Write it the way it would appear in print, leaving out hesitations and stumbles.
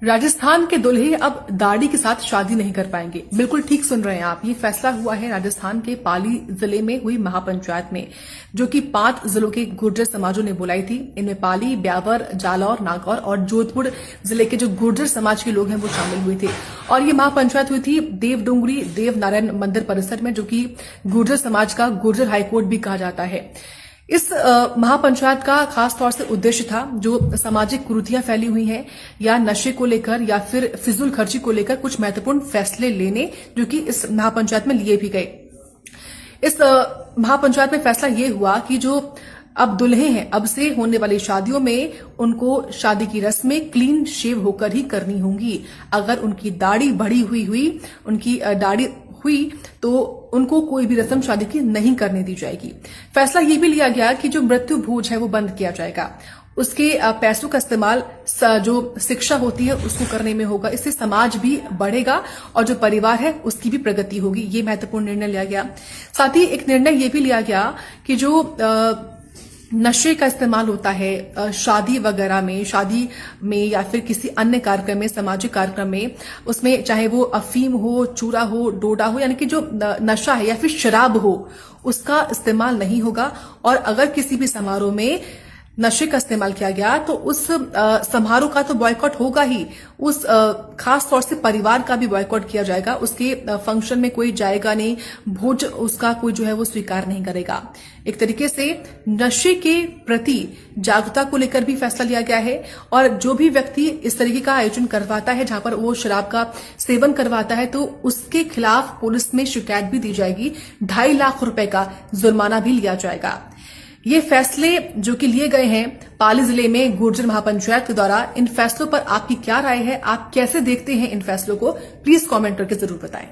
राजस्थान के दूल्हे अब दाढ़ी के साथ शादी नहीं कर पाएंगे। बिल्कुल ठीक सुन रहे हैं आप। ये फैसला हुआ है राजस्थान के पाली जिले में हुई महापंचायत में, जो कि 5 जिलों के गुर्जर समाजों ने बुलाई थी। इनमें पाली, ब्यावर, जालौर, नागौर और जोधपुर जिले के जो गुर्जर समाज के लोग हैं वो शामिल हुए थे। और ये महापंचायत हुई थी देवडोंगरी देव नारायण मंदिर परिसर में, जो कि गुर्जर समाज का गुर्जर हाईकोर्ट भी कहा जाता है। इस महापंचायत का खास तौर से उद्देश्य था जो सामाजिक कुरीतियां फैली हुई हैं या नशे को लेकर या फिर फिजूल खर्ची को लेकर कुछ महत्वपूर्ण फैसले लेने, जो कि इस महापंचायत में लिए भी गए। इस महापंचायत में फैसला ये हुआ कि जो अब दुल्हे हैं, अब से होने वाली शादियों में उनको शादी की रस्में क्लीन शेव होकर ही करनी होंगी। अगर उनकी दाढ़ी बढ़ी हुई उनकी दाढ़ी हुई तो उनको कोई भी रस्म शादी की नहीं करने दी जाएगी। फैसला ये भी लिया गया कि जो मृत्यु भोज है वो बंद किया जाएगा। उसके पैसों का इस्तेमाल जो शिक्षा होती है उसको करने में होगा। इससे समाज भी बढ़ेगा और जो परिवार है उसकी भी प्रगति होगी। ये महत्वपूर्ण निर्णय लिया गया। साथ ही एक निर्णय ये भी लिया गया कि जो नशे का इस्तेमाल होता है शादी वगैरह में, शादी में या फिर किसी अन्य कार्यक्रम में, सामाजिक कार्यक्रम में, उसमें चाहे वो अफीम हो, चूरा हो, डोडा हो, यानी कि जो नशा है या फिर शराब हो, उसका इस्तेमाल नहीं होगा। और अगर किसी भी समारोह में नशे का इस्तेमाल किया गया तो उस समारोह का तो बॉयकॉट होगा ही, उस खास तौर से परिवार का भी बॉयकॉट किया जाएगा। उसके फंक्शन में कोई जाएगा नहीं, भोज उसका कोई जो है वो स्वीकार नहीं करेगा। एक तरीके से नशे के प्रति जागरूकता को लेकर भी फैसला लिया गया है। और जो भी व्यक्ति इस तरीके का आयोजन करवाता है जहां पर वो शराब का सेवन करवाता है तो उसके खिलाफ पुलिस में शिकायत भी दी जाएगी। 2.5 लाख रुपए का जुर्माना भी लिया जाएगा। ये फैसले जो कि लिए गए हैं पाली जिले में गुर्जर महापंचायत के द्वारा, इन फैसलों पर आपकी क्या राय है? आप कैसे देखते हैं इन फैसलों को? प्लीज कमेंट करके जरूर बताएं।